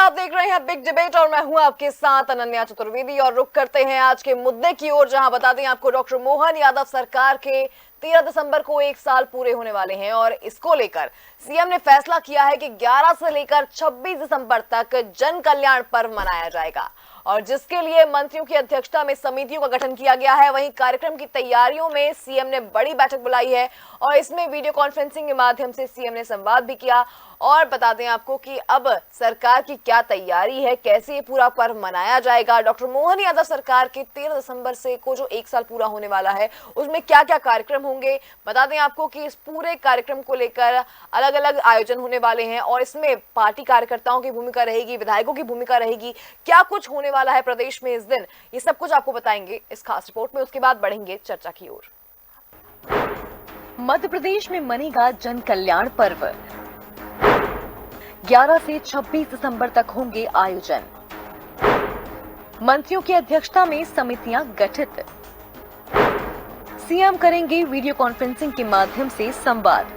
आप देख रहे हैं बिग डिबेट और मैं हूं आपके साथ अनन्या चतुर्वेदी। और रुक करते हैं आज के मुद्दे की ओर, जहां बता दें आपको डॉक्टर मोहन यादव सरकार के 13 दिसंबर को 1 साल पूरे होने वाले हैं और इसको लेकर सीएम ने फैसला किया है कि 11 से लेकर 26 दिसंबर तक जन कल्याण पर्व मनाया जाएगा और जिसके लिए मंत्रियों की अध्यक्षता में समितियों का गठन किया गया है। वहीं कार्यक्रम की तैयारियों में सीएम ने बड़ी बैठक बुलाई है और इसमें वीडियो कॉन्फ्रेंसिंग के माध्यम से सीएम ने संवाद भी किया। और बता दें आपको कि अब सरकार की क्या तैयारी है, कैसे ये पूरा पर्व मनाया जाएगा, डॉक्टर मोहन यादव सरकार के 13 दिसंबर से को जो 1 साल पूरा होने वाला है उसमें क्या क्या कार्यक्रम होंगे। बता दें आपको कि इस पूरे कार्यक्रम को लेकर अलग अलग आयोजन होने वाले हैं और इसमें पार्टी कार्यकर्ताओं की भूमिका रहेगी, विधायकों की भूमिका रहेगी, क्या कुछ होने वाला है प्रदेश में इस दिन, ये सब कुछ आपको बताएंगे इस खास रिपोर्ट में। उसके बाद बढ़ेंगे चर्चा की ओर। मध्य प्रदेश में मनेगा जन कल्याण पर्व। 11 से 26 दिसंबर तक होंगे आयोजन। मंत्रियों की अध्यक्षता में समितियां गठित। सीएम करेंगे वीडियो कॉन्फ्रेंसिंग के माध्यम से संवाद।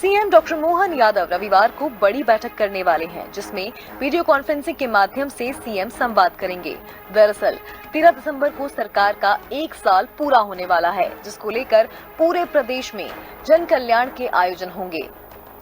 सीएम डॉक्टर मोहन यादव रविवार को बड़ी बैठक करने वाले हैं, जिसमें वीडियो कॉन्फ्रेंसिंग के माध्यम से सीएम संवाद करेंगे। दरअसल 13 दिसंबर को सरकार का 1 साल पूरा होने वाला है, जिसको लेकर पूरे प्रदेश में जन कल्याण के आयोजन होंगे,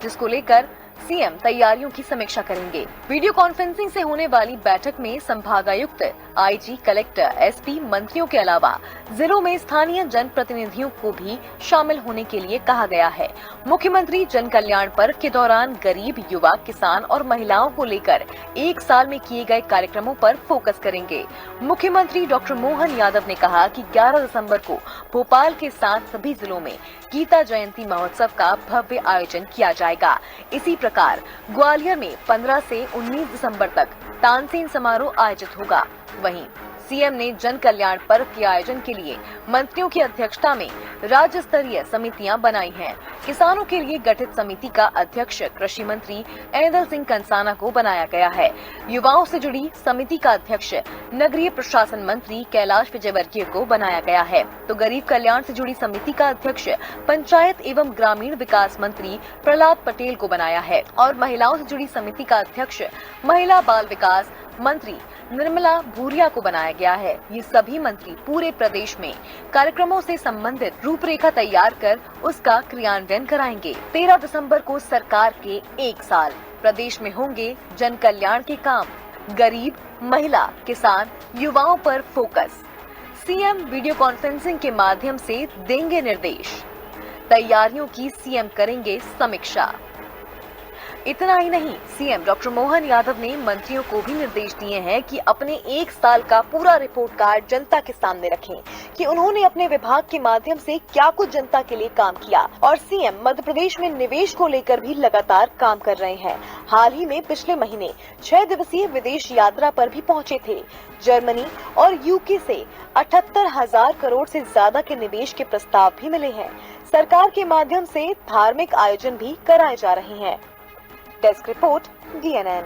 जिसको लेकर सीएम तैयारियों की समीक्षा करेंगे। वीडियो कॉन्फ्रेंसिंग से होने वाली बैठक में संभागायुक्त, आईजी, कलेक्टर, एसपी, मंत्रियों के अलावा जिलों में स्थानीय जनप्रतिनिधियों को भी शामिल होने के लिए कहा गया है। मुख्यमंत्री जन कल्याण पर्व के दौरान गरीब, युवा, किसान और महिलाओं को लेकर 1 साल में किए गए कार्यक्रमों पर फोकस करेंगे। मुख्यमंत्री डॉक्टर मोहन यादव ने कहा कि 11 दिसंबर को भोपाल के साथ सभी जिलों में गीता जयंती महोत्सव का भव्य आयोजन किया जाएगा। इसी प्रकार ग्वालियर में 15 से 19 दिसंबर तक तानसेन समारोह आयोजित होगा। वहीं सीएम ने जन कल्याण पर्व के आयोजन के लिए मंत्रियों की अध्यक्षता में राज्य स्तरीय समितियां बनाई हैं। किसानों के लिए गठित समिति का अध्यक्ष कृषि मंत्री ऐदल सिंह कंसाना को बनाया गया है। युवाओं से जुड़ी समिति का अध्यक्ष नगरीय प्रशासन मंत्री कैलाश विजयवर्गीय को बनाया गया है, तो गरीब कल्याण से जुड़ी समिति का अध्यक्ष पंचायत एवं ग्रामीण विकास मंत्री प्रहलाद पटेल को बनाया है और महिलाओं से जुड़ी समिति का अध्यक्ष महिला बाल विकास मंत्री निर्मला भूरिया को बनाया गया है। ये सभी मंत्री पूरे प्रदेश में कार्यक्रमों से संबंधित रूपरेखा तैयार कर उसका क्रियान्वयन कराएंगे। 13 दिसंबर को सरकार के 1 साल प्रदेश में होंगे जन कल्याण के काम। गरीब, महिला, किसान, युवाओं पर फोकस। सीएम वीडियो कॉन्फ्रेंसिंग के माध्यम से देंगे निर्देश। तैयारियों की सीएम करेंगे समीक्षा। इतना ही नहीं, सीएम डॉक्टर मोहन यादव ने मंत्रियों को भी निर्देश दिए हैं कि अपने 1 साल का पूरा रिपोर्ट कार्ड जनता के सामने रखें कि उन्होंने अपने विभाग के माध्यम से क्या कुछ जनता के लिए काम किया। और सीएम मध्य प्रदेश में निवेश को लेकर भी लगातार काम कर रहे हैं। हाल ही में पिछले महीने 6 दिवसीय विदेश यात्रा पर भी पहुंचे थे। जर्मनी और यूके से 78,000 करोड़ से ज्यादा के निवेश के प्रस्ताव भी मिले हैं। सरकार के माध्यम से धार्मिक आयोजन भी कराए जा रहे हैं। Desk report, DNN।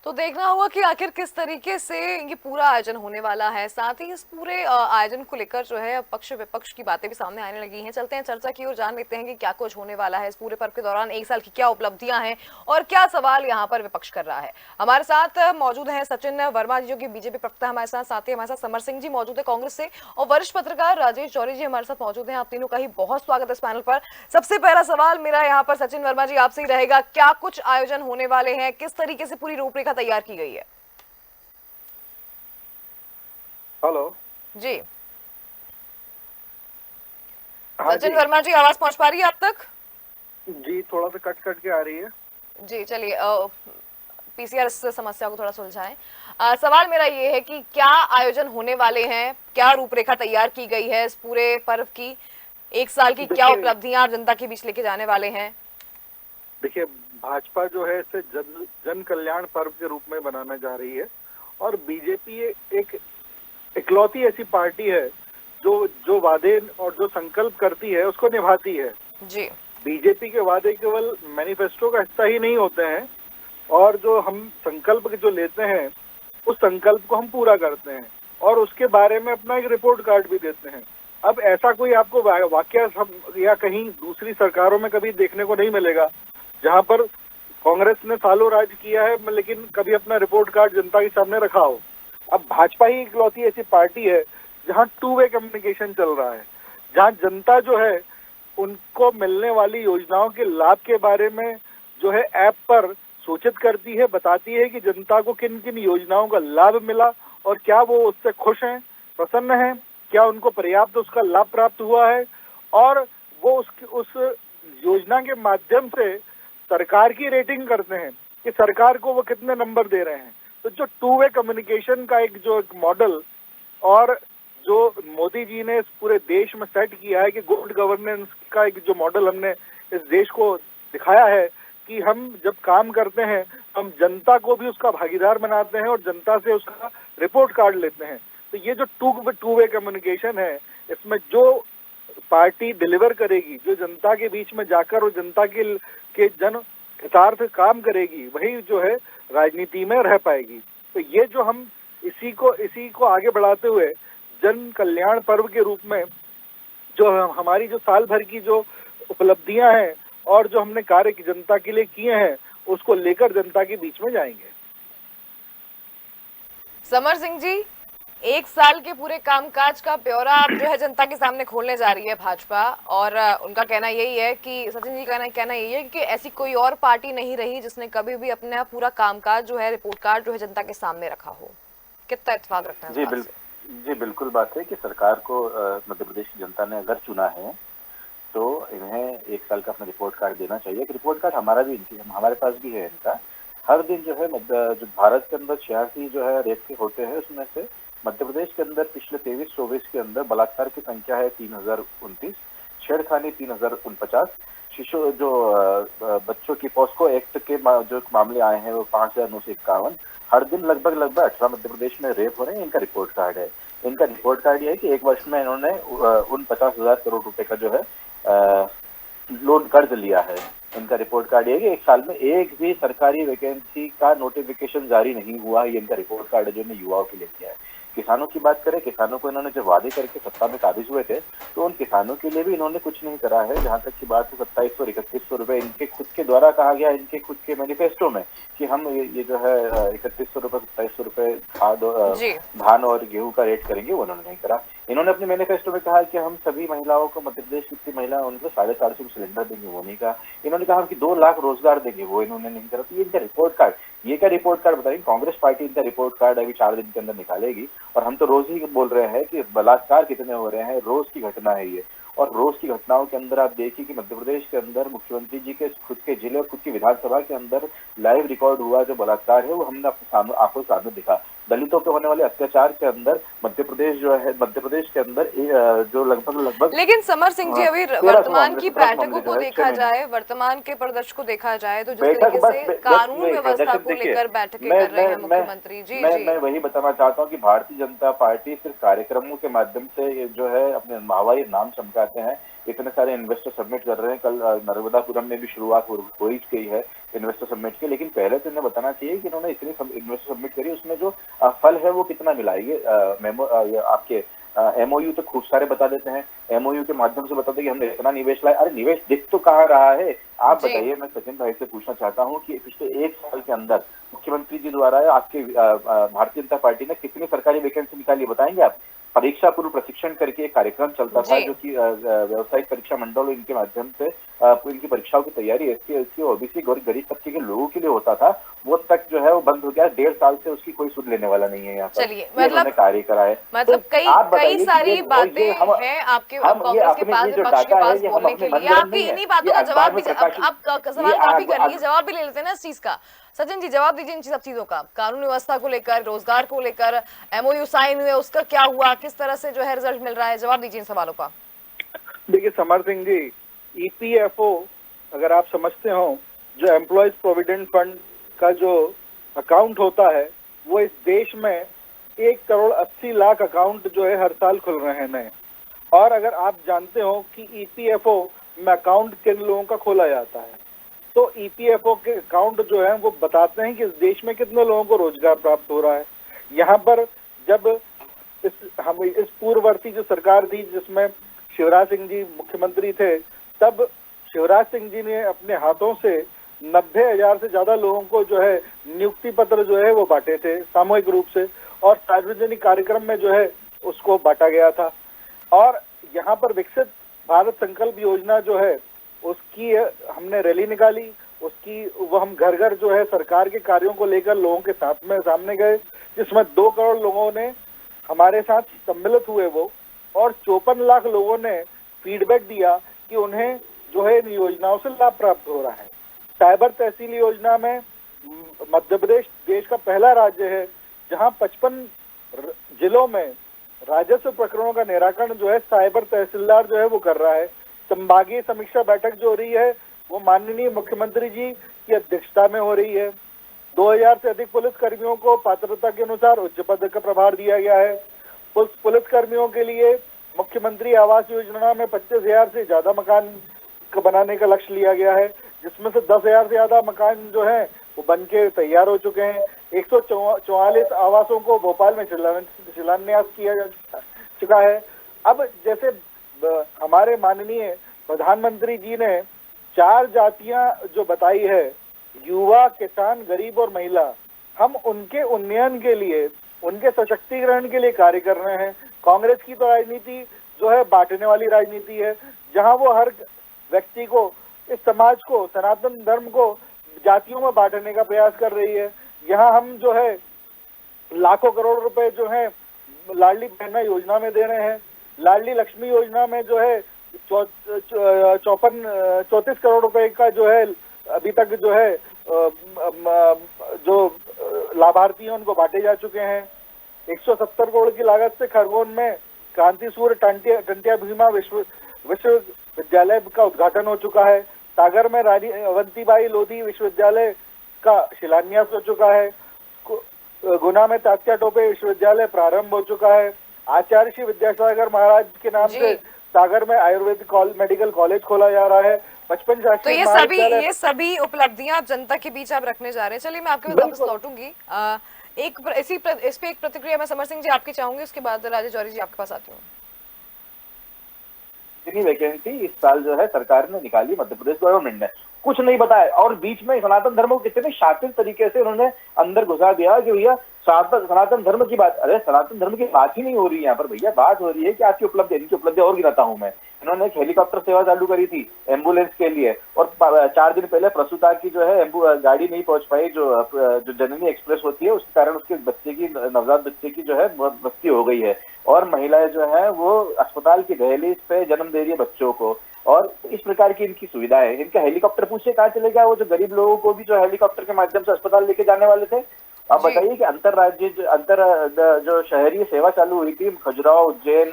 तो देखना होगा कि आखिर किस तरीके से ये पूरा आयोजन होने वाला है। साथ ही इस पूरे आयोजन को लेकर जो है पक्ष विपक्ष की बातें भी सामने आने लगी हैं। चलते हैं चर्चा की ओर, जान लेते हैं कि क्या कुछ होने वाला है इस पूरे पर्व के दौरान, 1 साल की क्या उपलब्धियां हैं और क्या सवाल यहाँ पर विपक्ष कर रहा है। हमारे साथ मौजूद है सचिन वर्मा जी, जो कि बीजेपी प्रवक्ता हमारे साथ ही हमारे साथ समर सिंह जी मौजूद है कांग्रेस से, और वरिष्ठ पत्रकार राजेश जौहरी जी हमारे साथ मौजूद है। आप तीनों का ही बहुत स्वागत है इस पैनल पर। सबसे पहला सवाल मेरा यहाँ पर सचिन वर्मा जी आपसे ही रहेगा, क्या कुछ आयोजन होने वाले हैं, किस तरीके से पूरी रूपरेखा तैयार की गई है? हेलो जी, हाँ सचिन वर्मा जी, आवाज पहुंच पा रही है आप तक? जी, थोड़ा सा कट कट के आ रही है जी, चलिए पीसीआर इस समस्या को थोड़ा सुलझाएं। सवाल मेरा ये है कि क्या आयोजन होने वाले हैं, क्या रूपरेखा तैयार की गई है इस पूरे पर्व की, 1 साल की क्या उपलब्धियां जनता के बीच लेके जाने वाले हैं? देखिए, भाजपा जो है इसे जन कल्याण पर्व के रूप में बनाने जा रही है और बीजेपी एक इकलौती ऐसी पार्टी है जो वादे और जो संकल्प करती है उसको निभाती है। जी, बीजेपी के वादे केवल मैनिफेस्टो का हिस्सा ही नहीं होते हैं और जो हम संकल्प जो लेते हैं उस संकल्प को हम पूरा करते हैं और उसके बारे में अपना एक रिपोर्ट कार्ड भी देते हैं। अब ऐसा कोई आपको वाकया या कहीं दूसरी सरकारों में कभी देखने को नहीं मिलेगा जहां पर कांग्रेस ने सालों राज किया है लेकिन कभी अपना रिपोर्ट कार्ड जनता के सामने रखा हो। अब भाजपा ही इकलौती ऐसी पार्टी है जहां टू वे कम्युनिकेशन चल रहा है, जहां जनता जो है उनको मिलने वाली योजनाओं के लाभ के बारे में जो है ऐप पर सूचित करती है, बताती है कि जनता को किन किन योजनाओं का लाभ मिला और क्या वो उससे खुश हैं, प्रसन्न हैं, क्या उनको पर्याप्त उसका लाभ प्राप्त हुआ है, और वो उस योजना के माध्यम से सरकार की रेटिंग करते हैं कि सरकार को वो कितने नंबर दे रहे हैं। तो जो टू वे कम्युनिकेशन का एक मॉडल और जो मोदी जी ने इस पूरे देश में सेट किया है कि गुड गवर्नेंस का एक जो मॉडल हमने इस देश को दिखाया है कि हम जब काम करते हैं हम जनता को भी उसका भागीदार बनाते हैं और जनता से उसका रिपोर्ट कार्ड लेते हैं। तो ये जो टू वे कम्युनिकेशन है, इसमें जो पार्टी डिलीवर करेगी, जो जनता के बीच में जाकर और जनता के जन हितार्थ काम करेगी, वही जो है राजनीति में रह पाएगी। तो ये जो हम इसी को आगे बढ़ाते हुए जन कल्याण पर्व के रूप में जो हमारी जो साल भर की जो उपलब्धियां हैं और जो हमने कार्य जनता के लिए किए हैं उसको लेकर जनता के बीच में जाएंगे। समर सिंह जी, एक साल के पूरे कामकाज का ब्यौरा आप जो है जनता के सामने खोलने जा रही है भाजपा, और उनका कहना यही है कि सचिन जी का कहना यही है कि ऐसी कोई और पार्टी नहीं रही जिसने कभी भी अपना पूरा कामकाज जो है रिपोर्ट कार्ड जो है जनता के सामने रखा हो। कितना इत्तेफाक रखते हैं? जी बिल्कुल बात है कि सरकार को मध्य प्रदेश की जनता ने अगर चुना है तो इन्हें एक साल का अपना रिपोर्ट कार्ड देना चाहिए। एक रिपोर्ट कार्ड हमारे पास भी है इनका। हर दिन जो है जो भारत के अंदर 86 जो है रेप के होते हैं, उसमें से मध्य प्रदेश के अंदर पिछले 23-24 के अंदर बलात्कार की संख्या है 3029, छेड़खानी 3049, शिशु जो बच्चों की पॉस्को एक्ट के जो मामले आए हैं वो 5951। हर दिन लगभग 18 मध्य प्रदेश में रेप हो रहे हैं। इनका रिपोर्ट कार्ड है। इनका रिपोर्ट कार्ड ये है कि एक वर्ष में इन्होंने उन 50,000 करोड़ रुपए का जो है लोन कर्ज लिया है। इनका रिपोर्ट कार्ड ये है कि एक साल में एक भी सरकारी वैकेंसी का नोटिफिकेशन जारी नहीं हुआ है। ये इनका रिपोर्ट कार्ड है जो इन्होंने युवाओं के लिए किया है। किसानों की बात करें, किसानों को इन्होंने जब वादे करके सत्ता में काबिज हुए थे तो उन किसानों के लिए भी इन्होंने कुछ नहीं करा है। जहां तक की बात है 2700 और 3100 रुपए इनके खुद के द्वारा कहा गया, इनके खुद के मैनिफेस्टो में कि हम ये जो है 3100 रुपए 2700 रुपए खाद धान और गेहूं का रेट करेंगे, वो उन्होंने नहीं करा। इन्होंने अपने मैनिफेस्टो में कहा कि हम सभी महिलाओं को, मध्य प्रदेश की कितनी महिला उनको 450 सिलेंडर देंगे, वो नहीं कहा। इन्होंने कहा कि 2 लाख रोजगार देंगे, वो इन्होंने नहीं करा। तो ये इनका रिपोर्ट कार्ड, ये क्या रिपोर्ट कार्ड बताइए। कांग्रेस पार्टी इनका रिपोर्ट कार्ड अभी 4 दिन के अंदर निकालेगी और हम तो रोज ही बोल रहे हैं कि बलात्कार कितने हो रहे हैं, रोज की घटना है ये। और रोज की घटनाओं के अंदर आप देखिए कि मध्य प्रदेश के अंदर मुख्यमंत्री जी के खुद के जिले और खुद की विधानसभा के अंदर लाइव रिकॉर्ड हुआ जो बलात्कार है वो हमने अपने आंखों सामने दिखा। दलितों पे होने वाले अत्याचार के अंदर मध्य प्रदेश के अंदर जो लगभग लेकिन समर सिंह जी, अभी वर्तमान की बैठकों को देखा जाए, वर्तमान के परिदृश्य को देखा जाए तो जिस तरीके से कानून व्यवस्था को लेकर बैठकें कर रहे हैं मुख्यमंत्री जी, मैं वही बताना चाहता हूँ कि भारतीय जनता पार्टी सिर्फ कार्यक्रमों के माध्यम से जो है अपने हवाई नाम चमकाते हैं। इतने सारे इन्वेस्टर सबमिट कर रहे हैं। कल नर्मदापुरम में भी शुरुआत हो गई है इन्वेस्टर सबमिट की, लेकिन पहले तो इन्हें बताना चाहिए कि इन्होंने इतनी इन्वेस्टर सबमिट करी, उसमें जो फल है वो कितना मिला। ये आपके एमओयू तो खूब सारे बता देते हैं, एमओयू के माध्यम से बताते हैं कि हमने इतना निवेश लाया। अरे निवेश दिख तो कहाँ रहा है, आप बताइए। मैं सचिन भाई से पूछना चाहता हूँ कि पिछले 1 साल के अंदर मुख्यमंत्री जी द्वारा आपके भारतीय जनता पार्टी ने कितनी सरकारी वैकेंसी निकाली, बताएंगे आप? परीक्षा पूर्व प्रशिक्षण करके एक कार्यक्रम चलता था जो कि व्यावसायिक परीक्षा मंडल इनके माध्यम से इनकी परीक्षाओं की तैयारी एससी ओबीसी गरीब तबके के लोगों के लिए होता था, वो तक जो है वो बंद हो गया। 1.5 साल से उसकी कोई सुध लेने वाला नहीं है यहाँ पर। चलिए, मतलब कार्य करा है, मतलब कई सारी बातें हैं आपके कांग्रेस के पास, विपक्ष के पास बोलने के लिए। आपकी इन्हीं बातों का जवाब भी, आप सवाल काफी कर रही है, जवाब भी ले लेते हैं ना इस चीज का। सचिन जी, जवाब दीजिए इन सब चीजों का, कानून व्यवस्था को लेकर, रोजगार को लेकर, एमओयू साइन हुए उसका क्या हुआ, किस तरह से जो है रिजल्ट मिल रहा है, जवाब दीजिए इन सवालों का। देखिए समर सिंह जी, ईपीएफओ अगर आप समझते हो, जो एम्प्लॉयज प्रोविडेंट फंड का जो अकाउंट होता है वो इस देश में 1,80,00,000 अकाउंट जो है हर साल खुल रहे हैं नए। और अगर आप जानते हो कि ईपीएफओ में अकाउंट किन लोगों का खोला जाता है, तो ईपीएफओ के अकाउंट जो है वो बताते हैं कि इस देश में कितने लोगों को रोजगार प्राप्त हो रहा है। यहाँ पर जब इस पूर्ववर्ती जो सरकार थी जिसमें शिवराज सिंह जी मुख्यमंत्री थे, तब शिवराज सिंह जी ने अपने हाथों से 90,000 से ज्यादा लोगों को जो है नियुक्ति पत्र जो है वो बांटे थे सामूहिक रूप से, और सार्वजनिक कार्यक्रम में जो है उसको बांटा गया था। और यहाँ पर विकसित भारत संकल्प योजना जो है उसकी हमने रैली निकाली, उसकी वो हम घर घर जो है सरकार के कार्यों को लेकर लोगों के साथ में सामने गए, जिसमें 2 करोड़ लोगों ने हमारे साथ सम्मिलित हुए वो, और 54 लाख लोगों ने फीडबैक दिया कि उन्हें जो है इन योजनाओं से लाभ प्राप्त हो रहा है। साइबर तहसील योजना में मध्य प्रदेश देश का पहला राज्य है जहां 55 जिलों में राजस्व प्रकरणों का निराकरण जो है साइबर तहसीलदार जो है वो कर रहा है। संभागीय समीक्षा बैठक जो हो रही है वो माननीय मुख्यमंत्री जी की अध्यक्षता में हो रही है। 2000 से अधिक पुलिस कर्मियों को पात्रता के अनुसार उच्च पद का प्रभार दिया गया है। पुलिस कर्मियों के लिए मुख्यमंत्री आवास योजना में 25,000 से ज्यादा मकान बनाने का लक्ष्य लिया गया है, जिसमें से 10,000 से ज्यादा मकान जो है वो बन के तैयार हो चुके हैं। 144 आवासों को भोपाल में शिलान्यास किया जा चुका है। अब जैसे हमारे माननीय प्रधानमंत्री जी ने 4 जातियां जो बताई है, युवा, किसान, गरीब और महिला, हम उनके उन्नयन के लिए, उनके सशक्तिकरण के लिए कार्य कर रहे हैं। कांग्रेस की तो राजनीति जो है बांटने वाली राजनीति है, जहां वो हर व्यक्ति को, इस समाज को, सनातन धर्म को जातियों में बांटने का प्रयास कर रही है। यहाँ हम जो है लाखों करोड़ रुपए जो है लाडली बहना योजना में दे रहे हैं। लाडली लक्ष्मी योजना में जो है 34 करोड़ रुपए का जो है अभी तक जो है जो लाभार्थी हैं उनको बांटे जा चुके हैं। 170 करोड़ की लागत से खरगोन में क्रांति सूर्य टंटिया भीमा विश्वविद्यालय का उद्घाटन हो चुका है। सागर में रानी अवंतीबाई लोधी विश्वविद्यालय का शिलान्यास हो चुका है। गुना में तात्या टोपे विश्वविद्यालय प्रारंभ हो चुका है। आचार्य श्री विद्यासागर महाराज के नाम से सागर में आयुर्वेदिक मेडिकल कॉलेज खोला जा रहा है। 55 तो ये सभी उपलब्धियां आप जनता के बीच आप रखने जा रहे हैं। चलिए मैं आपके पास वापस लौटूंगी। इस पे एक प्रतिक्रिया मैं समर सिंह जी आपकी चाहूंगी, उसके बाद राजेश जौहरी जी आपके पास आती हूँ। इतनी वैकेंसी इस साल जो है सरकार ने निकाली, मध्य प्रदेश गवर्नमेंट ने कुछ नहीं बताया, और बीच में सनातन धर्म को कितने शातिर तरीके से उन्होंने अंदर घुसा दिया कि भैया सनातन धर्म की बात, अरे सनातन धर्म की बात ही नहीं हो रही है यहाँ पर भैया। बात हो रही है कि आपकी उपलब्धि, इनकी उपलब्धि और गिनाता हूँ मैं। इन्होंने एक हेलीकॉप्टर सेवा चालू करी थी एम्बुलेंस के लिए, और 4 दिन पहले प्रसूता की जो है गाड़ी नहीं पहुंच पाई, जो जननी एक्सप्रेस होती है, उसके कारण उसके बच्चे की, नवजात बच्चे की जो है मृत्यु हो गई है, और महिलाएं जो है वो अस्पताल की दहलीज पे जन्म दे रही है बच्चों को। और इस प्रकार की इनकी सुविधा है। इनका हेलीकॉप्टर पूछे कहाँ चले गया, वो जो गरीब लोगों को भी जो हेलीकॉप्टर के माध्यम से अस्पताल लेके जाने वाले थे। आप बताइए कि जो शहरी सेवा चालू हुई थी खजुराहो, उज्जैन,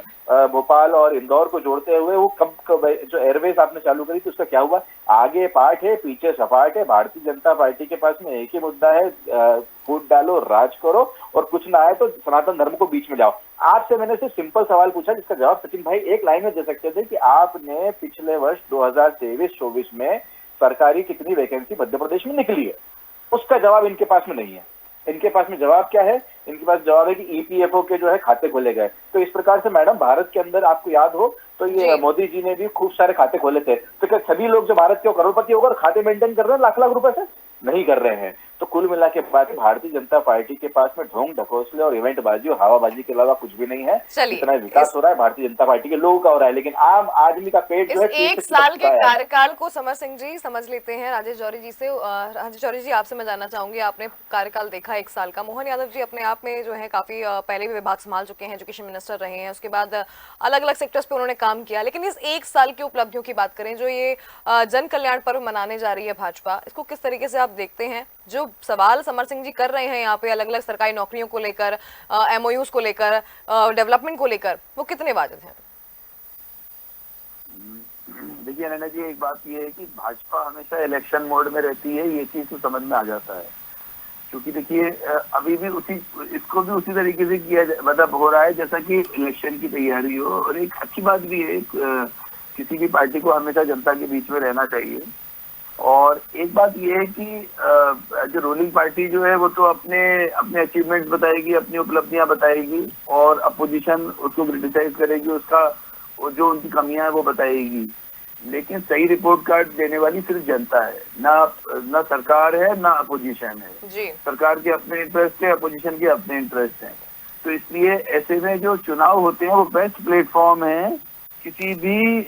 भोपाल और इंदौर को जोड़ते हुए, वो कब जो एयरवेज आपने चालू करी थी उसका क्या हुआ? आगे पाठ है, पीछे सपाट है। भारतीय जनता पार्टी के पास में एक ही मुद्दा है, फूट डालो, राज करो, और कुछ ना आए तो सनातन धर्म को बीच में जाओ। आपसे मैंने सिर्फ सिंपल सवाल पूछा जिसका जवाब सचिन भाई एक लाइन में दे सकते थे कि आपने पिछले वर्ष 2023-24 में सरकारी कितनी वैकेंसी मध्य प्रदेश में निकली है, उसका जवाब इनके पास में नहीं है। इनके पास में जवाब क्या है? इनके पास जवाब है कि ईपीएफओ के जो है खाते खोले गए। तो इस प्रकार से मैडम भारत के अंदर आपको याद हो तो ये मोदी जी ने भी खूब सारे खाते खोले थे। तो क्या सभी लोग जो भारत के करोड़पति होकर खाते मेंटेन कर रहे हैं लाख लाख रुपए से? नहीं कर रहे हैं। तो कुल मिला के बात भारतीय जनता पार्टी के पास में ढोंग ढकोसले और इवेंटबाजी और हवाबाजी के अलावा कुछ भी नहीं है। इतना विकास हो रहा है भारतीय जनता पार्टी के लोगों का हो रहा है, लेकिन आम आदमी का पेट जो है एक साल के कार्यकाल को समर सिंह जी समझ लेते हैं राजेश जौहरी जी से। राजेश जौहरी जी आपसे मैं जानना चाहूंगी, आपने कार्यकाल देखा 1 साल का। मोहन यादव जी अपने आप में जो है काफी पहले भी विभाग संभाल चुके हैं, एजुकेशन मिनिस्टर रहे हैं, उसके बाद अलग अलग सेक्टर्स पे उन्होंने काम किया। लेकिन इस 1 साल की उपलब्धियों की बात करें, जो ये जन कल्याण पर्व मनाने जा रही है भाजपा, इसको किस तरीके से आप देखते हैं? जो सवाल समर सिंह जी कर रहे हैं यहाँ पे अलग अलग सरकारी नौकरियों को लेकर, एमओयूज को लेकर, डेवलपमेंट को लेकर, वो कितने वाजिब हैं? देखिए नैना जी, एक बात ये है कि भाजपा हमेशा इलेक्शन मोड में रहती है, ये चीज तो समझ में आ जाता है। क्योंकि देखिए अभी भी इसको भी उसी तरीके से किया मतलब हो रहा है जैसा कि इलेक्शन की तैयारी हो। और एक अच्छी बात भी है, किसी भी पार्टी को हमेशा जनता के बीच में रहना चाहिए। और एक बात ये है कि जो रूलिंग पार्टी जो है वो तो अपने अचीवमेंट्स बताएगी, अपनी उपलब्धियां बताएगी, और अपोजिशन उसको क्रिटिसाइज करेगी, उसका जो उनकी कमियां है वो बताएगी। लेकिन सही रिपोर्ट कार्ड देने वाली सिर्फ जनता है, ना सरकार है ना अपोजिशन है। जी। सरकार के अपने इंटरेस्ट है, अपोजिशन के अपने इंटरेस्ट हैं। तो इसलिए ऐसे में जो चुनाव होते हैं वो बेस्ट प्लेटफॉर्म है किसी भी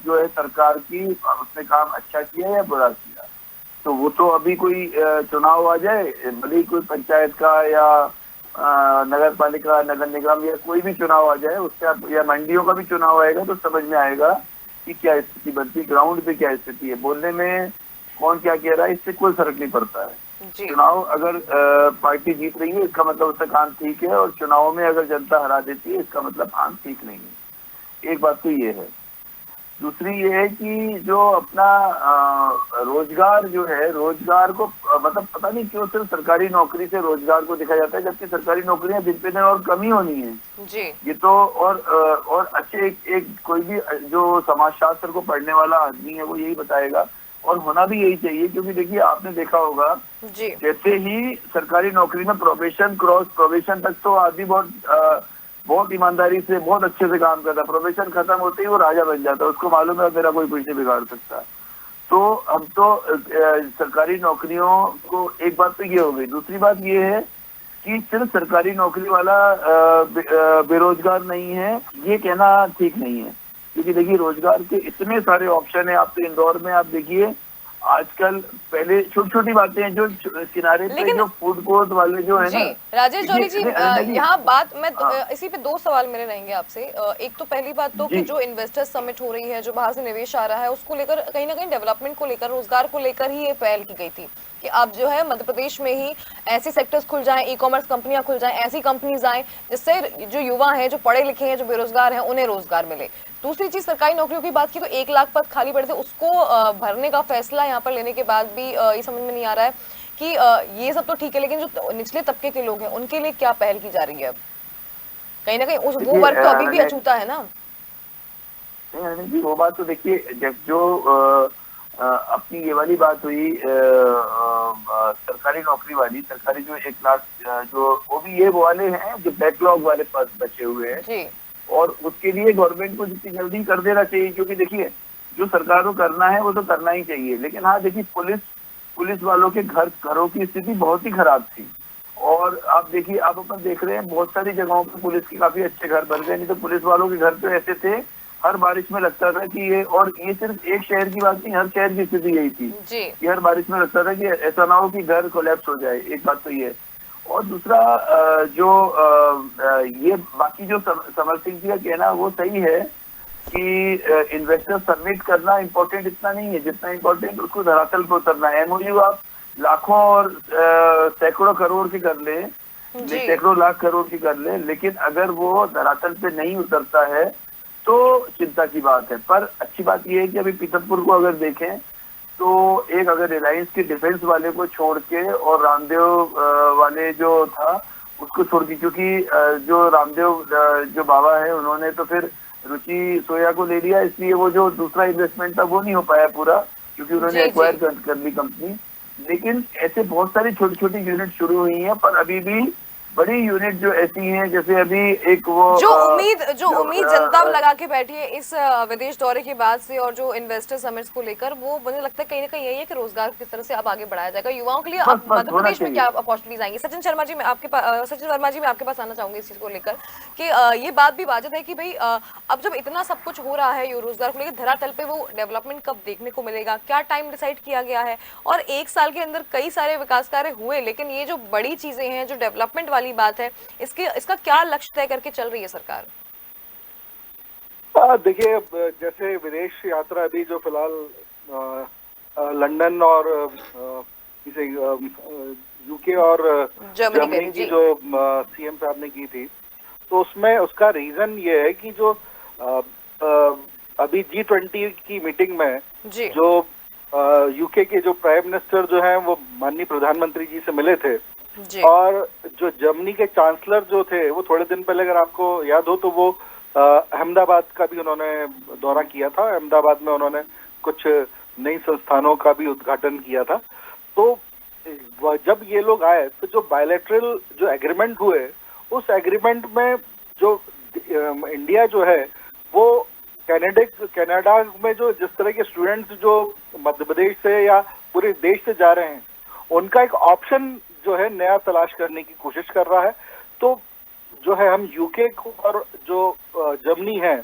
जो है सरकार की, उसने काम अच्छा किया या बुरा किया। तो वो तो अभी कोई चुनाव आ जाए, भले ही कोई पंचायत का या नगर पालिका, नगर निगम या कोई भी चुनाव आ जाए, उससे आप, या मंडियों का भी चुनाव आएगा तो समझ में आएगा कि क्या स्थिति बनती, ग्राउंड पे क्या स्थिति है। बोलने में कौन क्या कह रहा है इससे कोई फर्क नहीं पड़ता है। चुनाव अगर पार्टी जीत रही है इसका मतलब उसका काम ठीक है, और चुनाव में अगर जनता हरा देती है इसका मतलब काम ठीक नहीं है। एक बात तो ये है। दूसरी ये है कि जो अपना रोजगार जो है, रोजगार को मतलब पता नहीं क्यों सिर्फ सरकारी नौकरी से रोजगार को देखा जाता है, जबकि सरकारी नौकरियां दिन पे दिन और कम ही होनी है जी। ये तो और अच्छे एक कोई भी जो समाजशास्त्र को पढ़ने वाला आदमी है वो यही बताएगा, और होना भी यही चाहिए। क्योंकि देखिए आपने देखा होगा जी। जैसे ही सरकारी नौकरी में प्रोबेशन क्रॉस प्रोबेशन तक तो आदमी बहुत ईमानदारी से बहुत अच्छे से काम करता है, प्रोबेशन खत्म होते ही वो राजा बन जाता है, उसको मालूम है मेरा कोई कुछ नहीं बिगाड़ सकता। तो हम तो सरकारी नौकरियों को, एक बात तो ये हो गई। दूसरी बात ये है कि सिर्फ सरकारी नौकरी वाला बेरोजगार नहीं है, ये कहना ठीक नहीं है। क्योंकि देखिए रोजगार के इतने सारे ऑप्शन है। आप तो इंदौर में आप देखिए आजकल, पहले छोटी छोटी बातें हैं जो किनारे पे जो फूड कोर्ट वाले जो है जी। ना। राजेश जौहरी जी, यहाँ बात मैं इसी पे दो सवाल मेरे रहेंगे आपसे। एक तो पहली बात तो कि जो इन्वेस्टर्स समिट हो रही है, जो बाहर से निवेश आ रहा है, उसको लेकर कहीं ना कहीं डेवलपमेंट को लेकर, रोजगार को लेकर ही ये पहल की गई थी कि अब जो है मध्य प्रदेश में ही ऐसे सेक्टर्स खुल जाएं, ई कॉमर्स कंपनियां खुल जाएं, ऐसी कंपनीज आए जिससे जो युवा हैं, जो पढ़े लिखे हैं, जो बेरोजगार हैं, उन्हें रोजगार मिले। दूसरी चीज, सरकारी नौकरियों की बात की तो 1 लाख पद खाली पड़े थे, उसको भरने का फैसला यहाँ पर लेने के बाद भी ये समझ में नहीं आ रहा है कि ये सब तो ठीक है, लेकिन जो निचले तबके के लोग हैं उनके लिए क्या पहल की जा रही है अब? कहीं ना कहीं वो वर्ग तो अभी भी अछूता है ना। नहीं, वो बात तो देखिए, जब जो अपनी ये वाली बात हुई सरकारी नौकरी वाली, सरकारी जो 1 लाख जो वो भी ये वाले हैं जो बैकलॉग वाले पद बचे हुए हैं जी। और उसके लिए गवर्नमेंट को जितनी जल्दी कर देना चाहिए। क्योंकि देखिए जो सरकार को करना है वो तो करना ही चाहिए, लेकिन हाँ देखिए पुलिस वालों के घरों की स्थिति बहुत ही खराब थी। और आप देखिए, आप अपन देख रहे हैं बहुत सारी जगहों पर पुलिस के काफी अच्छे घर बन गए। नहीं तो पुलिस वालों के घर तो ऐसे थे, हर बारिश में लगता था कि ये, और ये सिर्फ एक शहर की बात नहीं, हर शहर की स्थिति यही थी कि हर बारिश में लगता था कि ऐसा ना हो कि घर कोलैप्स हो जाए। एक बात तो ये। और दूसरा जो ये बाकी जो समर सिंह जी का कहना वो सही है कि इन्वेस्टर सबमिट करना इम्पोर्टेंट इतना नहीं है जितना इम्पोर्टेंट उसको धरातल पर उतरना है। एमओयू आप लाखों और सैकड़ों करोड़ की कर ले, सैकड़ों लाख करोड़ की कर ले, लेकिन अगर वो धरातल पे नहीं उतरता है तो चिंता की बात है। पर अच्छी बात ये है कि अभी पीथमपुर को अगर देखें तो एक अगर रिलायंस के डिफेंस वाले को छोड़ के और रामदेव वाले जो था उसको छोड़ के, क्योंकि जो रामदेव जो बाबा है उन्होंने तो फिर रुचि सोया को ले लिया, इसलिए वो जो दूसरा इन्वेस्टमेंट था वो नहीं हो पाया पूरा, क्योंकि उन्होंने एक्वायर कर ली कंपनी। लेकिन ऐसे बहुत सारी छोटी छोटी यूनिट शुरू हुई हैं, पर अभी भी बड़ी यूनिट जो ऐसी हैं, जैसे अभी एक वो जो उम्मीद जनता लगा के बैठी है इस विदेश दौरे के बाद से, और जो इन्वेस्टर समिट्स को लेकर, वो मुझे लगता है कहीं ना कहीं यही है कि रोजगार किस तरह से अब आगे बढ़ाया जाएगा युवाओं के लिए। अब मध्य प्रदेश में क्या अपॉर्चुनिटीज आएंगी? सचिन वर्मा जी, मैं आपके पास आना चाहूंगी इस चीज को लेकर कि ये बात भी वाजिब है कि भाई अब जब इतना सब कुछ हो रहा है रोजगार को लेकर, धरातल पे वो डेवलपमेंट कब देखने को मिलेगा, क्या टाइम डिसाइड किया गया है? और 1 साल के अंदर कई सारे विकास कार्य हुए, लेकिन ये जो बड़ी चीजें हैं, जो डेवलपमेंट वाली बात है, इसका क्या लक्ष्य तय करके चल रही है सरकार? देखिए, जैसे विदेश यात्रा अभी जो फिलहाल लंदन और इसे यूके और जर्मनी की जो सीएम साहब ने की थी, तो उसमें उसका रीजन ये है कि जो अभी G20 की मीटिंग में जो यूके के जो प्राइम मिनिस्टर जो हैं वो माननीय प्रधानमंत्री जी से मिले थे, और जो जर्मनी के चांसलर जो थे वो थोड़े दिन पहले, अगर आपको याद हो तो वो अहमदाबाद का भी उन्होंने दौरा किया था। अहमदाबाद में उन्होंने कुछ नई संस्थानों का भी उद्घाटन किया था। तो जब ये लोग आए तो जो बायलैटरल जो एग्रीमेंट हुए, उस एग्रीमेंट में जो इंडिया जो है वो कनाडा में जो जिस तरह के स्टूडेंट्स जो मध्य प्रदेश से या पूरे देश से जा रहे हैं, उनका एक ऑप्शन जो है नया तलाश करने की कोशिश कर रहा है। तो जो है हम यूके को और जो जर्मनी है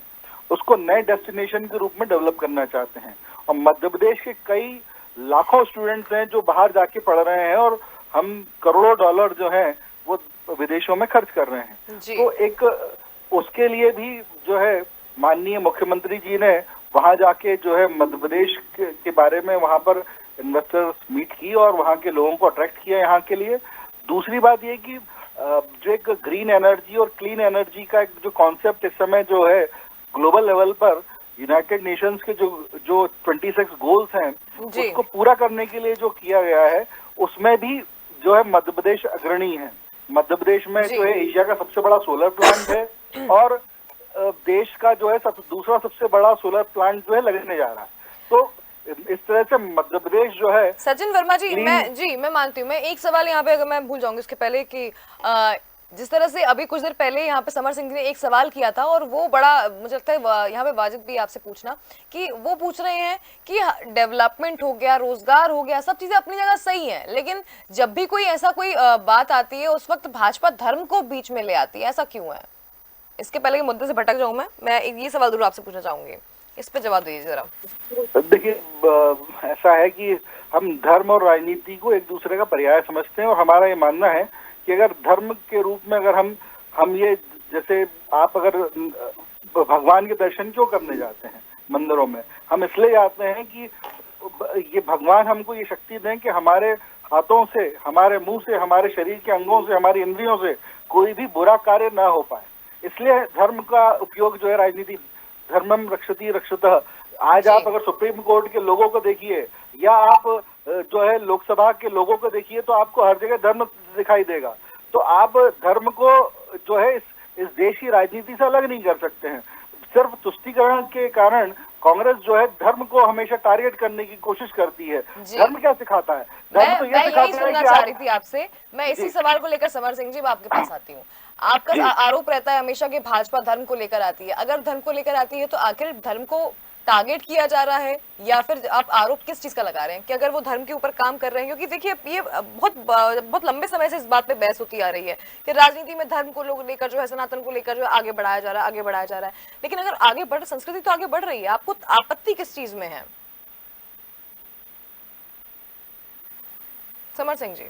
उसको नए डेस्टिनेशन के रूप में डेवलप करना चाहते हैं। और मध्य प्रदेश के कई लाखों स्टूडेंट्स हैं जो बाहर जाके पढ़ रहे हैं और हम करोड़ों डॉलर जो है वो विदेशों में खर्च कर रहे हैं। तो एक उसके लिए भी जो है माननीय मुख्यमंत्री जी ने वहां जाके जो है मध्य प्रदेश के बारे में वहां पर इन्वेस्टर्स मीट की और वहां के लोगों को अट्रैक्ट किया यहाँ के लिए। दूसरी बात ये कि जो एक ग्रीन एनर्जी और क्लीन एनर्जी का एक जो कॉन्सेप्ट इस समय जो है ग्लोबल लेवल पर यूनाइटेड नेशंस के जो 26 गोल्स हैं उसको पूरा करने के लिए जो किया गया है उसमें भी जो है मध्य प्रदेश अग्रणी है। मध्य प्रदेश में जो है एशिया का सबसे बड़ा सोलर प्लांट है और देश का जो है दूसरा सबसे बड़ा सोलर प्लांट जो है लगने जा रहा है। तो इस तरह से मध्य प्रदेश जो है। सचिन वर्मा जी, मैं मानती हूँ। मैं एक सवाल यहाँ पे अगर मैं भूल जाऊंगी इसके पहले कि जिस तरह से अभी कुछ देर पहले यहाँ पे समर सिंह जी ने एक सवाल किया था और वो बड़ा मुझे लगता है यहाँ पे वाजिब भी आपसे पूछना कि वो पूछ रहे हैं कि डेवलपमेंट हो गया, रोजगार हो गया, सब चीजें अपनी जगह सही है, लेकिन जब भी कोई ऐसा कोई बात आती है उस वक्त भाजपा धर्म को बीच में ले आती है, ऐसा क्यों है? इसके पहले के मुद्दे से भटक जाऊं मैं ये सवाल जरूर आपसे पूछना चाहूंगी, इस पे जवाब दीजिए जरा। देखिए ऐसा है कि हम धर्म और राजनीति को एक दूसरे का पर्याय समझते हैं और हमारा ये मानना है कि अगर धर्म के रूप में अगर हम ये जैसे आप अगर भगवान के दर्शन क्यों करने जाते हैं मंदिरों में, हम इसलिए जाते हैं कि ये भगवान हमको ये शक्ति दें कि हमारे हाथों से, हमारे मुंह से, हमारे शरीर के अंगों से, हमारी इंद्रियों से कोई भी बुरा कार्य ना हो पाए। इसलिए धर्म का उपयोग जो है राजनीति, धर्मम रक्षति रक्षतः। आज आप अगर सुप्रीम कोर्ट के लोगों को देखिए या आप जो है लोकसभा के लोगों को देखिए तो आपको हर जगह धर्म दिखाई देगा। तो आप धर्म को जो है इस देश की राजनीति से अलग नहीं कर सकते हैं। सिर्फ तुष्टीकरण के कारण कांग्रेस जो है धर्म को हमेशा टारगेट करने की कोशिश करती है। धर्म क्या सिखाता है? धर्म तो ये सिखाता है कि चाह रही थी आपसे, मैं इसी सवाल को लेकर समर सिंह जी मैं आपके पास आती हूँ। आपका आरोप रहता है हमेशा कि भाजपा धर्म को लेकर आती है। अगर धर्म को लेकर आती है तो आखिर धर्म को टारगेट किया जा रहा है या फिर आप आरोप किस चीज का लगा रहे हैं कि अगर वो धर्म के ऊपर काम कर रहे हैं? क्योंकि देखिए ये बहुत लंबे समय से इस बात पे बहस होती आ रही है कि राजनीति में धर्म को लोग लेकर जो है, सनातन को लेकर जो है आगे बढ़ाया जा रहा है, लेकिन अगर आगे बढ़, संस्कृति तो आगे बढ़ रही है, आपको आपत्ति किस चीज में है? समर सिंह जी,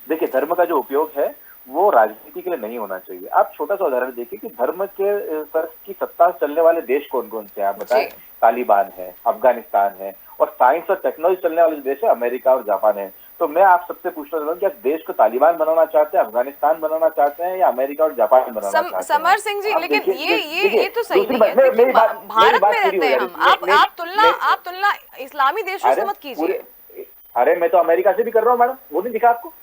देखिए धर्म का जो उपयोग है वो राजनीति के लिए नहीं होना चाहिए। आप छोटा सा उदाहरण देखिए कि धर्म के पर की सत्ता चलने वाले देश कौन कौन से हैं आप बताएं। तालिबान है, अफगानिस्तान है, और साइंस और टेक्नोलॉजी चलने वाले देश है अमेरिका और जापान है। तो मैं आप सबसे पूछना चाहता हूँ कि आप देश को तालिबान बनाना चाहते हैं, अफगानिस्तान बनाना चाहते हैं या अमेरिका और जापान बनाना चाहते हैं? समर सिंह जी, लेकिन ये तो सही नहीं है। भारत में रहते हैं हम, आप तुलना इस्लामी देशों से मत कीजिए। अरे मैं तो अमेरिका से भी कर रहा हूँ मैडम, वो नहीं दिखा आपको?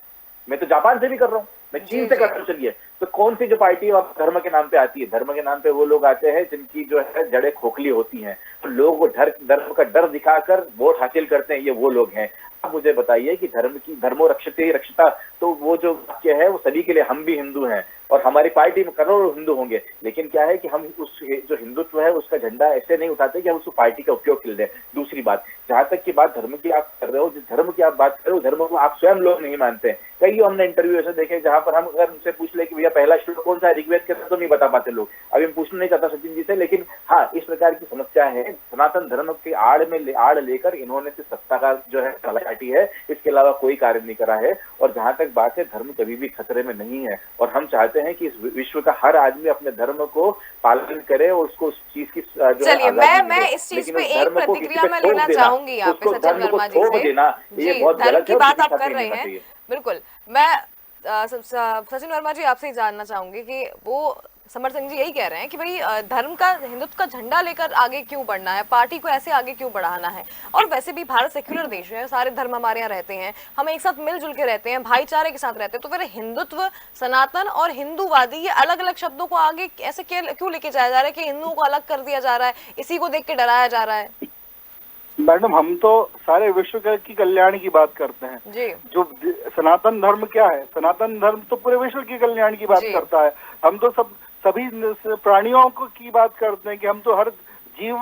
मैं तो जापान से भी कर रहा हूँ, मैं चीन से कर रहा हूँ। चलिए, तो कौन सी जो पार्टी धर्म के नाम पे आती है? धर्म के नाम पे वो लोग आते हैं जिनकी जो है जड़ें खोखली होती हैं, तो लोग वो धर्म का डर दिखाकर वोट हासिल करते हैं, ये वो लोग हैं। आप मुझे बताइए कि धर्मो रक्षते रक्षता, तो वो जो वाक्य है वो सभी के लिए, हम भी हिंदू हैं और हमारी पार्टी में करोड़ों हिंदू होंगे, लेकिन क्या है कि हम उस जो हिंदुत्व है उसका झंडा ऐसे नहीं उठाते कि हम उस पार्टी का उपयोग कर लें। दूसरी बात, जहां तक की बात धर्म की आप कर रहे हो, जिस धर्म की आप बात कर रहे हो, धर्म को आप स्वयं लोग नहीं मानते। कई हमने इंटरव्यू ऐसे देखे जहां पर हम अगर उनसे पूछ ले कि भैया पहला श्लोक कौन सा है ऋग्वेद के, तो नहीं बता पाते लोग। अभी हम पूछना नहीं चाहता सचिन जी से, लेकिन हाँ इस प्रकार की समस्या है। सनातन धर्म के आड़ लेकर इन्होंने सिर्फ सत्ता का जो है काटी है, इसके अलावा कोई कार्य नहीं करा है। और जहां तक बात है, धर्म कभी भी खतरे में नहीं है और हम चाहते हैं कि इस विश्व का हर आदमी अपने धर्म को पालन करे और उसको उस चीज की चलिए मैं इस चीज पे एक प्रतिक्रिया में लेना चाहूंगी यहाँ पे सचिन वर्मा जी से। धर्म की बात आप कर रहे हैं, बिल्कुल। मैं सचिन वर्मा जी आपसे ही जानना चाहूंगी कि वो समर सिंह जी यही कह रहे हैं कि भाई धर्म का, हिंदुत्व का झंडा लेकर आगे क्यों बढ़ना है, पार्टी को ऐसे आगे क्यों बढ़ाना है? और वैसे भी भारत सेक्युलर देश है, सारे धर्म हमारे यहाँ रहते हैं, हम एक साथ मिलजुल के रहते हैं, भाईचारे के साथ रहते हैं। तो फिर हिंदुत्व, सनातन और हिंदूवादी, ये अलग अलग शब्दों को आगे ऐसे क्यों लेके जाया जा रहा है कि हिंदुओं को अलग कर दिया जा रहा है, इसी को देख के डराया जा रहा है? मैडम, हम तो सारे विश्व की कल्याण की बात करते हैं जी। जो सनातन धर्म क्या है? सनातन धर्म तो पूरे विश्व की कल्याण की बात करता है। हम तो सब सभी प्राणियों की बात करते हैं कि हम तो हर जीव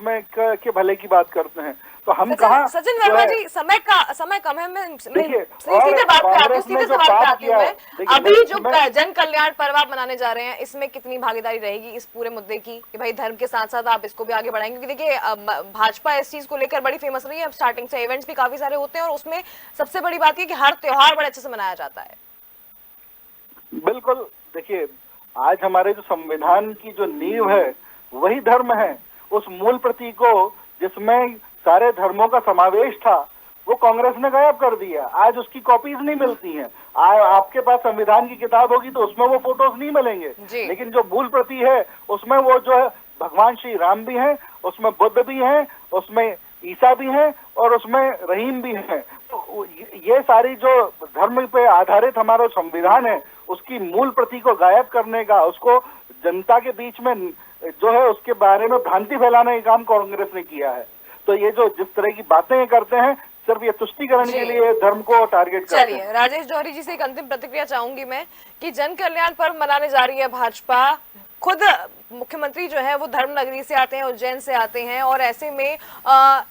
में के भले की बात करते हैं, तो हम कहाँ सचिन वर्मा जी, समय कम है, मैं देखिए, सीधे बात पे आती हूँ, कांग्रेस ने सीधे जो सवाल पे बात आती हूँ किया है, मैं। देखिए, अभी जो मैं जन कल्याण पर्व आप मनाने जा रहे हैं, इसमें कितनी भागीदारी रहेगी इस पूरे मुद्दे की कि भाई धर्म के साथ साथ आप इसको भी आगे बढ़ाएंगे? क्योंकि देखिए भाजपा इस चीज को लेकर बड़ी फेमस रही है, अब स्टार्टिंग से इवेंट्स भी काफी सारे होते हैं और उसमें सबसे बड़ी बात ये कि हर त्योहार बड़े अच्छे से मनाया जाता है। बिल्कुल, देखिए आज हमारे जो संविधान की जो नींव है वही धर्म है। उस मूल प्रतीक को जिसमें सारे धर्मों का समावेश था वो कांग्रेस ने गायब कर दिया। आज उसकी कॉपीज नहीं मिलती हैं। आपके पास संविधान की किताब होगी तो उसमें वो फोटोज नहीं मिलेंगे, लेकिन जो मूल प्रति है उसमें वो जो है भगवान श्री राम भी हैं, उसमें बुद्ध भी हैं, उसमें ईसा भी हैं और उसमें रहीम भी हैं। तो ये सारी जो धर्म पे आधारित हमारा संविधान है उसकी मूल प्रति को गायब करने का, उसको जनता के बीच में जो है उसके बारे में भ्रांति फैलाने का काम कांग्रेस ने किया है। तो ये जो जिस तरह की बातें करते हैं सिर्फ ये तुष्टीकरण के लिए धर्म को टारगेट करते हैं। चलिए राजेश जौहरी जी से एक अंतिम प्रतिक्रिया चाहूंगी मैं कि जन कल्याण पर्व मनाने जा रही है भाजपा, खुद मुख्यमंत्री जो है वो धर्म नगरी से आते हैं, उज्जैन से आते हैं और ऐसे में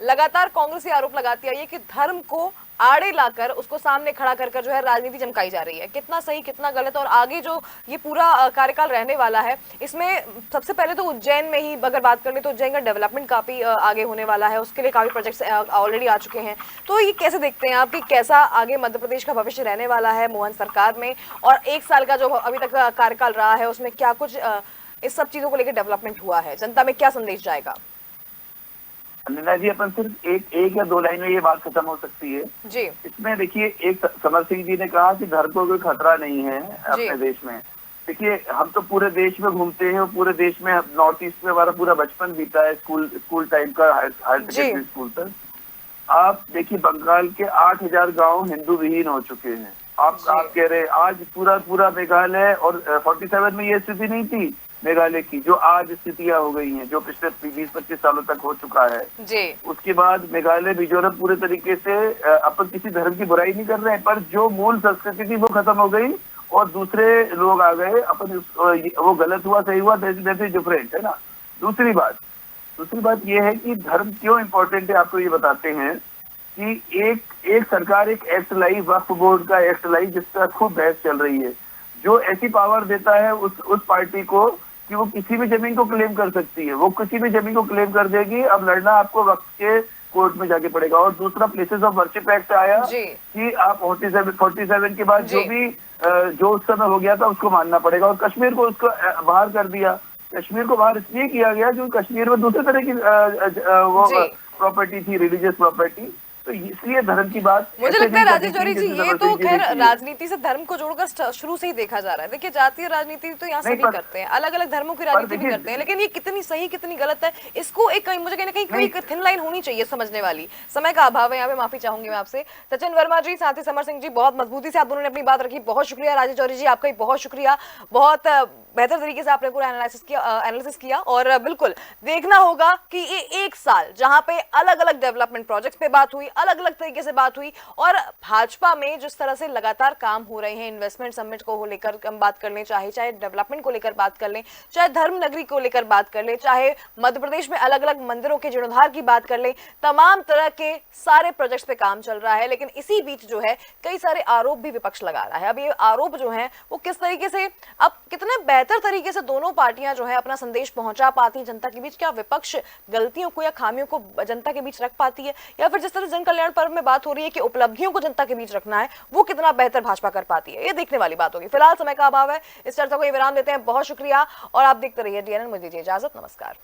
लगातार कांग्रेस ये आरोप लगाती आई है कि धर्म को आड़े लाकर उसको सामने खड़ा कर जो है राजनीति चमकाई जा रही है। कितना सही कितना गलत, और आगे जो ये पूरा कार्यकाल रहने वाला है इसमें सबसे पहले तो उज्जैन में ही अगर बात करें तो उज्जैन का डेवलपमेंट काफी आगे होने वाला है, उसके लिए काफी प्रोजेक्ट्स ऑलरेडी आ चुके हैं। तो ये कैसे देखते हैं आप कि कैसा आगे मध्य प्रदेश का भविष्य रहने वाला है मोहन सरकार में, और एक साल का जो अभी तक कार्यकाल रहा है उसमें क्या कुछ इस सब चीजों को लेकर डेवलपमेंट हुआ है, जनता में क्या संदेश जाएगा? अनिला जी, अपन सिर्फ एक या दो लाइन में ये बात खत्म हो सकती है जी। इसमें देखिए, एक समर सिंह जी ने कहा कि धर्म को कोई खतरा नहीं है अपने देश में। देखिए, हम तो पूरे देश में घूमते हैं और पूरे देश में नॉर्थ ईस्ट में हमारा पूरा बचपन बीता है, स्कूल टाइम का हायर सेकेंडरी स्कूल तक। आप देखिए, बंगाल के 8,000 गांव हिंदू विहीन हो चुके हैं। आप कह रहे हैं आज पूरा मेघालय, और 47 में ये स्थिति नहीं थी मेघालय की जो आज स्थितियां हो गई हैं, जो पिछले 20-25 सालों तक हो चुका है जी। उसके बाद मेघालय मिजोरम पूरे तरीके से, अपन किसी धर्म की बुराई नहीं कर रहे हैं, पर जो मूल संस्कृति थी वो खत्म हो गई और दूसरे लोग आ गए। अपन वो गलत हुआ सही हुआ, दैट इज डिफरेंट, है ना। दूसरी बात ये है कि धर्म क्यों इम्पोर्टेंट है, आपको ये बताते हैं कि एक सरकार एक एक्ट लाई, वक्फ बोर्ड का एक्ट लाई, जिसका खूब बहस चल रही है, जो ऐसी पावर देता है उस पार्टी को कि वो किसी भी जमीन को क्लेम कर सकती है। वो किसी भी जमीन को क्लेम कर देगी। अब लड़ना आपको वक्त के कोर्ट में जाके पड़ेगा। और दूसरा, प्लेसेस ऑफ वर्शिप एक्ट आया कि आप 47 के बाद जो उस समय हो गया था उसको मानना पड़ेगा, और कश्मीर को उसको बाहर कर दिया। कश्मीर को बाहर इसलिए किया गया क्योंकि कश्मीर में दूसरे तरह की वो प्रॉपर्टी थी, रिलीजियस प्रॉपर्टी। तो इसलिए धर्म की बात, मुझे लगता है राजेश जौहरी जी, ये तो खैर राजनीति से धर्म को जोड़कर शुरू से ही देखा जा रहा है। देखिए, जातीय राजनीति तो यहाँ सभी करते हैं, अलग अलग धर्मों की राजनीति भी करते हैं, लेकिन ये कितनी सही कितनी गलत है, इसको एक मुझे कहीं ना कहीं कोई थिन लाइन होनी चाहिए समझने वाली। समय का अभाव है, यहाँ पे माफी चाहूंगी मैं आपसे। सचिन वर्मा जी, साथ ही समर सिंह जी, बहुत मजबूती से आप दोनों ने अपनी बात रखी, बहुत शुक्रिया। राजेश जौहरी जी, आपका बहुत शुक्रिया, बहुत बेहतर तरीके से आपने पूरा एनालिसिस किया। और बिल्कुल देखना होगा कि ये एक साल जहां पे अलग अलग डेवलपमेंट प्रोजेक्ट्स पे बात हुई, अलग अलग तरीके से बात हुई, और भाजपा में जिस तरह से लगातार काम हो रहे हैं, इन्वेस्टमेंट समिट को लेकर हम बात कर लें, चाहे डेवलपमेंट को लेकर बात कर लें, चाहे धर्म नगरी को लेकर बात कर लें, चाहे मध्य प्रदेश में अलग अलग मंदिरों के जीर्णोद्धार की बात कर लें, तमाम तरह के सारे प्रोजेक्ट्स पे काम चल रहा है। लेकिन इसी बीच जो है कई सारे आरोप भी विपक्ष लगा रहा है। अब ये आरोप जो है वो किस तरीके से, अब कितने बेहतर तरीके से दोनों पार्टियां जो है अपना संदेश पहुंचा पाती हैं जनता के बीच, क्या विपक्ष गलतियों को या खामियों को जनता के बीच रख पाती है, या फिर जिस तरह जन कल्याण पर्व में बात हो रही है कि उपलब्धियों को जनता के बीच रखना है, वो कितना बेहतर भाजपा कर पाती है, ये देखने वाली बात होगी। फिलहाल समय का अभाव है, इस चर्चा को विराम देते हैं। बहुत शुक्रिया और आप देखते रहिए DNN। मुझे दीजिए इजाजत, नमस्कार।